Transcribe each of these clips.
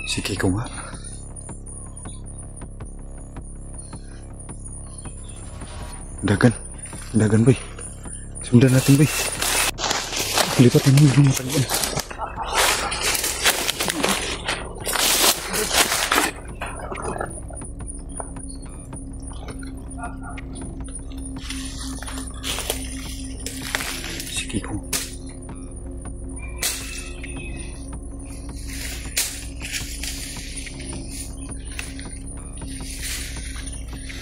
Si Kiko nga. Dagan. Dagan, boy. Sundan natin, boy. Lipat naman yung matagyan. Si Kiko.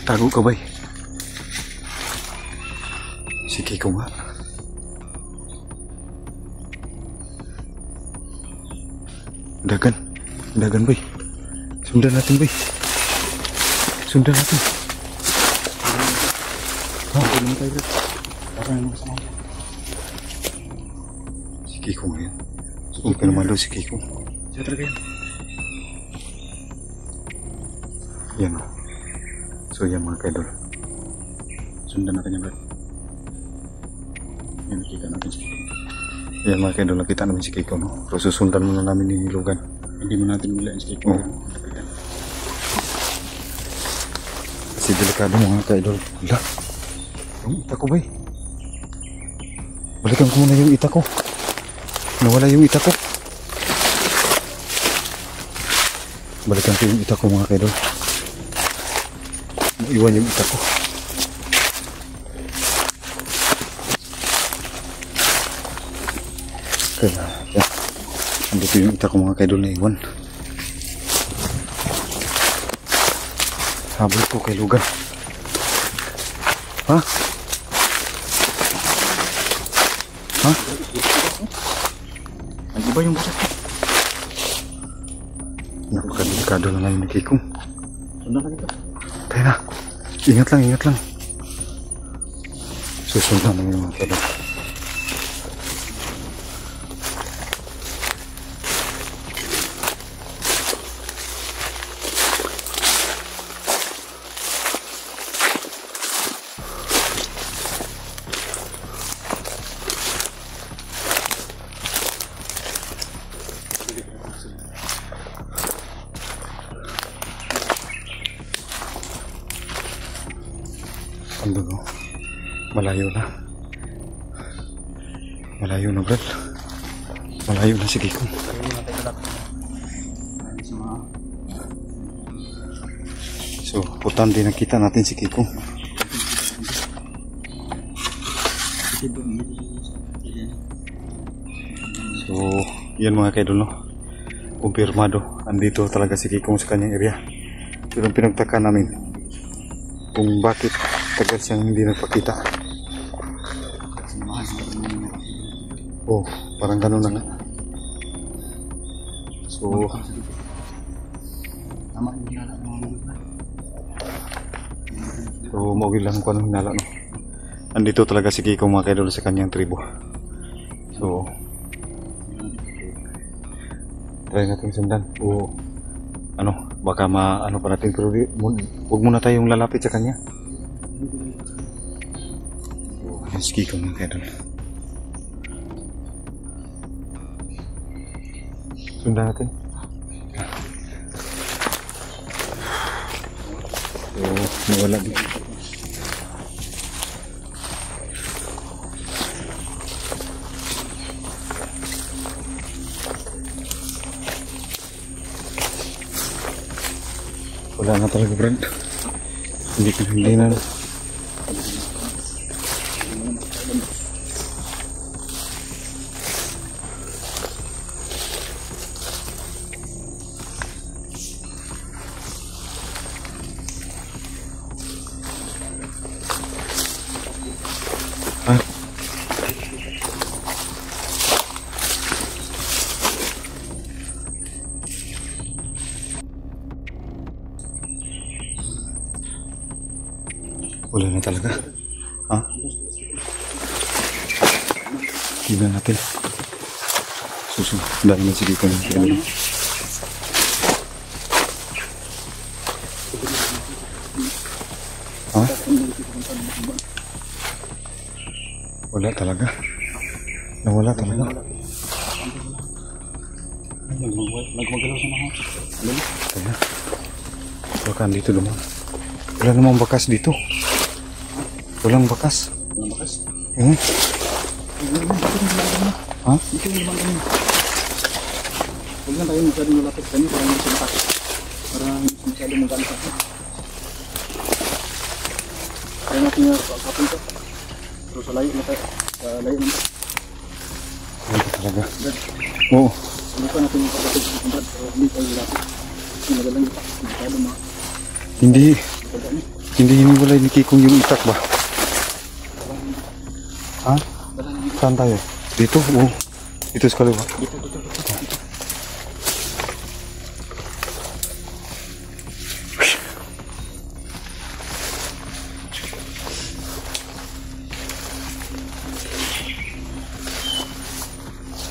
Tago ka, boy. Si Kiko nga. Dagan. Dagan, boy. Sundan natin, boy. Sundan natin. Tulong tayo, bro. Parang masama. Si Kiko nga yan. Huwag ka naman daw si Kiko. Siya talaga yan. Yan, o. So yan mga kaidol, sundan natin yan, bro. Yan, nakita natin si Kiko. Yan mga kaidol, nakita namin si Kiko, no? So susundan muna namin yung hilugan. Hindi mo natin bilain si Kiko. Kasi delikado mga kaidol. Wala, yung ita ko, bay. Balikan ko muna yung ita ko. Nawala yung ita ko. Balikan ko yung ita ko mga kaidol. Iwan yung ita ko. Kaya yan. Andito yung ita ko mga kaidol na iwan. Habol ko kay lugan. Ha? Ha? Nag-iba yung busak ko. Napakadelikado na ngayon ni Kiko. Sundan ka dito. Tayo na. Ingat lang, ingat lang. Susundan namin yung mga kaidol. Andun, oh. Malayo na. Malayo na, Brad. Malayo na si Kiko. So, importante nakita natin si Kiko. So, yan mga kaidol, no? Kumpirmado. Andito talaga si Kiko sa kanyang area. Pero pinagtaka namin kung bakit tagal siyang hindi nagpakita. Oh, parang gano'n na nga. So, mawil lang kung anong hinala, no? Andito talaga si Kiko mga kaidol sa kanyang tribo. So, try natin sundan. O, ano, baka ano pa natin, pero huwag muna tayong lalapit sa kanya. So, si Kiko mga kaidol. Sundan natin. So, nawala din. Wala na talaga, Brad. Hindi na. Wala na talaga. Ha? Tignan natin. Susunod. Dahil naman sige ko ng ha? Wala talaga. Nawala talaga. Nagmagalaw sa mga. Kaya. Baka dito naman. Wala namang bakas dito. Walang bakas. Walang bakas? Ha? Ito yung naman kami. Huwag lang tayo masyadong malapit kami para hindi siya makas. Para hindi siya masyadong magalit ako. Kaya natin yung kapapin ko. Pero sa layo na tayo. Sa layo na tayo. Ano talaga? Oo. Hindi pa natin yung kapapin sa kumbrad. Pero hindi tayo malapit. Kasi magalang ito. Masyadong mga. Hindi hiniwalay ni Kikong yung itak ba? Ha? Saan tayo? Dito? Oo. Dito sa kaliwa. Dito.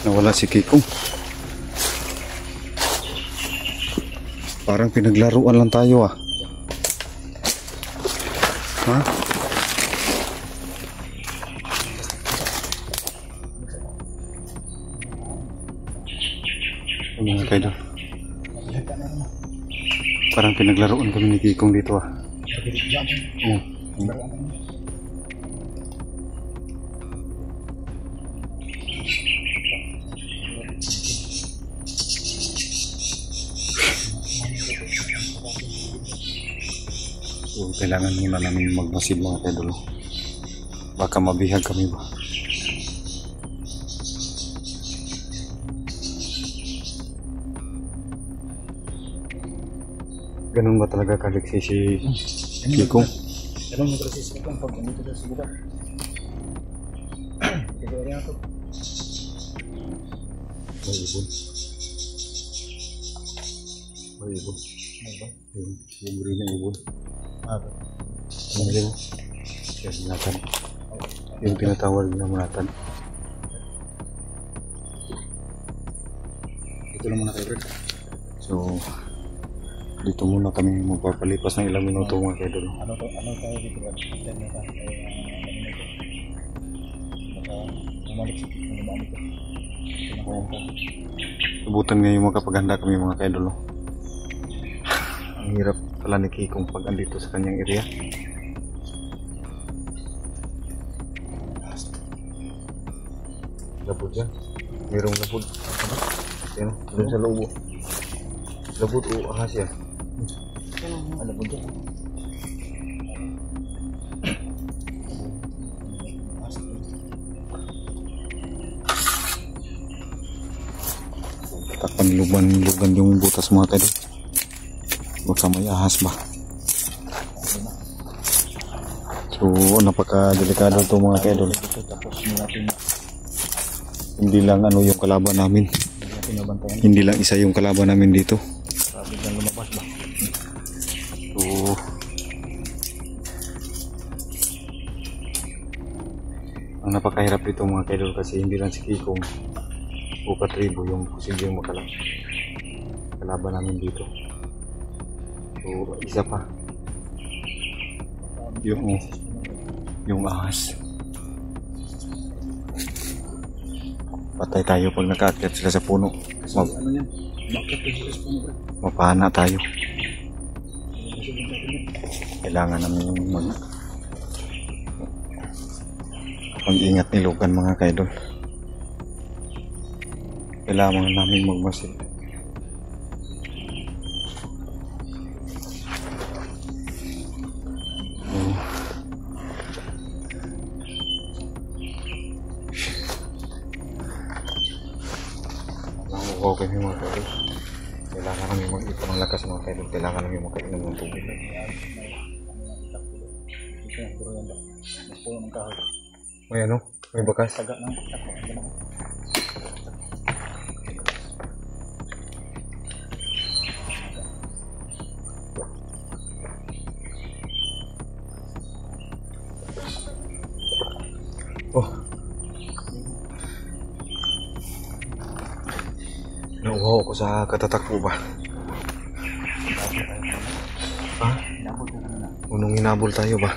Nawala si Kikong. Parang pinaglaruan lang tayo ah. Ha? Mga kayo doon. Parang pinaglaruan kami ni Kikong dito ah. Oo. So, kailangan muna namin magmasid mga kaidol. Baka mabihag kami ba? Ganun ba talaga kaliksi si Kikong? Ganun mo talaga si Kikong pag ganito sa buka. Kaya rin ako. May ibon. May ibon. Yung green na ibon. Ano yun? Yung munatan. Yung tinatawag na munatan. Ito lang muna kayo, bro. So, dito muna kami magpapalipas ng ilang minuto mga kaidol. Ano tayo dito, bro? Then na tayo. Baka umalik sa kikong na balik ko. Subutan ngayon magkapaghanda kami mga kaidol. Ang hirap pala ni Kikong pag andito sa kanyang area. Labod yan. Mayroong labod. Yan, doon sa loob. Labod o ahas yan. Ano po dyan? Takpan lugan yung butas mga kaidol. Baka may ahas ba? So, napaka-delikado ito mga kaidol. Hindi lang ano yung kalaban namin. Hindi lang isa yung kalaban namin dito. Biglang lumabas ba? So, ang napakahirap dito mga kaidol kasi hindi lang si Kikong o katribo yung posibleng kalaban namin dito. So, isa pa yung ahas. Patay tayo pag nakaakyat sila sa puno. Ano yan? Bakit sila sa puno, bro? Mapahana tayo. Kailangan namin mag-ingat nilugan mga kaidol. Kailangan namin magmasid. Okay mga kaidol. Kailangan namin mag-ipon ng lakas mga kaidol. Kailangan namin makainom ng tubig. May ano? May bakas? Taga na. Oh. Nauhaw ako sa katatakbo ba? Ha? Unong hinabol tayo ba?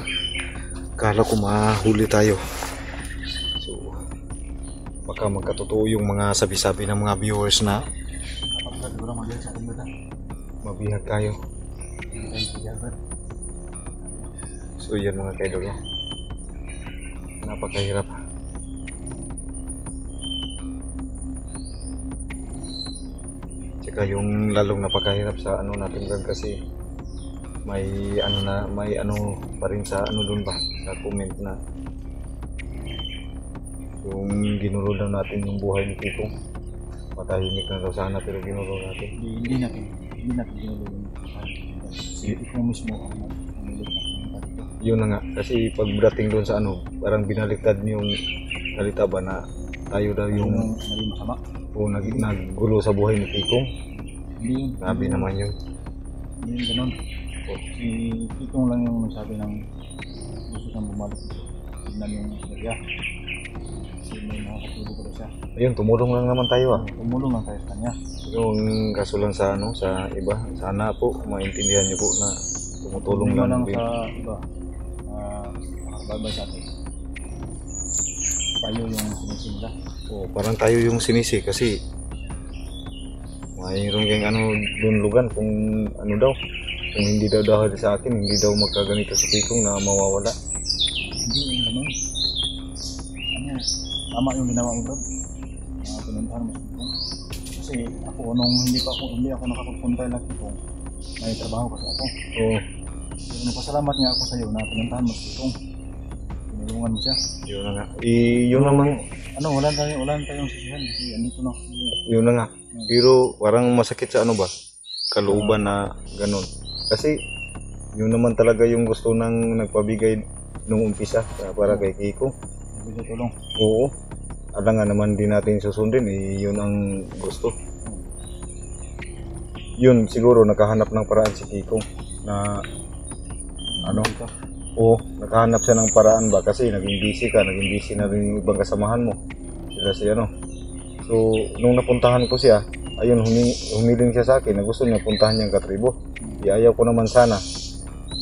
Kala ko mahuli tayo. So, baka magkatotoo yung mga sabi-sabi ng mga viewers na siguro mag-iyak sa atin ba? Mabihag kayo. So yan mga kaidol, no? Napakahirap. Tsaka yung lalong napakahirap sa ano natin vlog kasi may ano pa rin sa ano dun ba, sa comment na yung ginuro daw natin yung buhay ni Kikong. Matahimik na daw sana pero ginuro natin. Hindi natin ginuro yung si Kikong mismo ang umilit na dito. Yun na nga, kasi pagdating doon sa ano, parang binaliktad yung salita ba na tayo daw yung naging masama. o naggulo sa buhay ni Kikong. Hindi yun. Grabe naman yun. Hindi yun ganun. Si Kikong lang yung nagsabi ng gusto siyang bumalik. Tignan yung area. Kasi may mga katulog ko siya. Ayun, tumulong lang naman tayo ah. Tumulong lang tayo sa kanya. Yung kaso lang sa ano, sa iba, sana po maintindihan niyo po na tumutulong Hindi lang lang din. sa iba. Nakakababay sa atin. Tayo yung sinisimula. Oh, parang tayo yung sinisi kasi mayroon kayong ano doon lugan kung ano daw, kung hindi daw dahil sa akin, hindi daw magkaganito si Kikong na mawawala. Hindi yung ganun. Ano, tama yung ginawa mo bro. Pinuntahan mo sa Kikong. Kasi ako nung hindi ako nakapagpunta lang Kikong, may trabaho kasi ako. Oo, So, nagpasalamat nga ako sa iyo na pinuntahan mo sa Kikong. Tinulungan mo siya. yun na nga. Yun naman, Ano, wala tayong sisihan kasi andito na. yun na nga. Pero parang masakit sa ano ba, kalooban na ganun. Kasi yun naman talaga yung gusto ng nagpabigay nung umpisa para kay Kikong. Bigay tulong. Oo. Alam nga naman din natin susundin, yun ang gusto. Yun siguro nakahanap ng paraan si Kikong na ano, Dito. oo, nakahanap siya ng paraan ba kasi naging busy na rin yung ibang kasamahan mo. Sila si ano. So, nung napuntahan ko siya, ayun, humiling siya sa akin na gusto niya puntahan niyang katribo. Iayaw ko naman sana.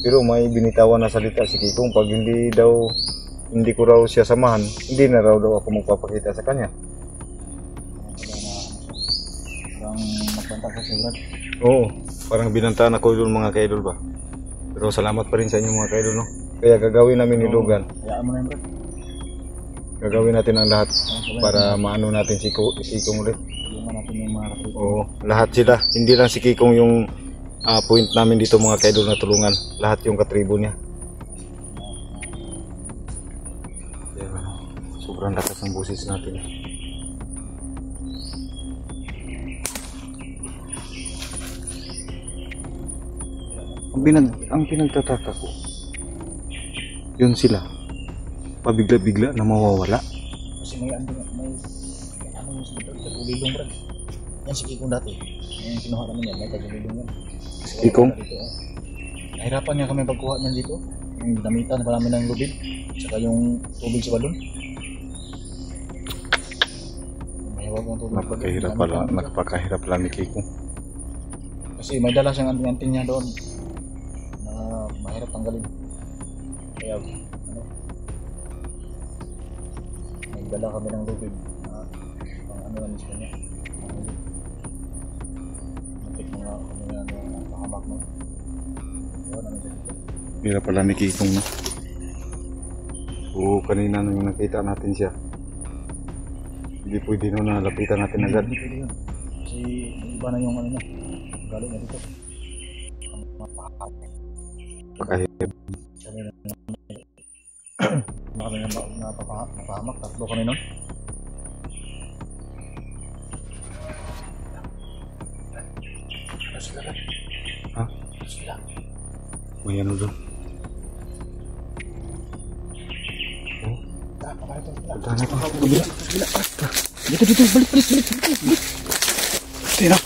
Pero may binitawan na salita si Kikong, pag hindi ko raw siya samahan, hindi na raw ako magpapakita sa kanya. Parang magbanta sa sigurad. Oo, parang binantaan ako doon mga kaidol ba. Pero salamat pa rin sa inyo mga kaidol, no? Kaya gagawin namin ni Dugan. Hayaan mo na yun bro. Gagawin natin ang lahat para maano natin si Kikong ulit. Tulungan natin yung mga katrito. Oo, lahat sila. Hindi lang si Kikong yung point namin dito mga kaidol na tulungan. Lahat yung katribo niya. Yan, ano, sobrang lakas ng boses natin. Ang pinagtataka ko, yun sila. Pabigla-bigla na mawawala. Kasi may ano yung tagulilong bro. Yan si Kikong dati. Yung kinuha namin yan, may tagulilong yan. Si Kikong? Nahirapan niya kami pagkuha niyan dito. Yung damitan pa namin ng lubid. Saka yung tubig sa balon. Mahiwag ang tubig. Napakahirap pala ni Kikong. Kasi may dala siyang anting-anting niya doon. Na mahirap tanggalin. Kaya ano, nagdala kami ng lubid na pang ano namin sa kanya. Muntik mga kami na nakahamak mo. Yun, ano dito. Hirap pala ni Kikong, no? Oo, kanina nung nakita natin siya, hindi pwede no na lapitan natin agad. Hindi pwede yun. Kasi iba na yung ano niya. Galing na dito. Pakahirap. Kami na kami napahamak. Tatlo kami nun. Ha? May ano doon? Oh, punta na ito. Dito, balik. Tira.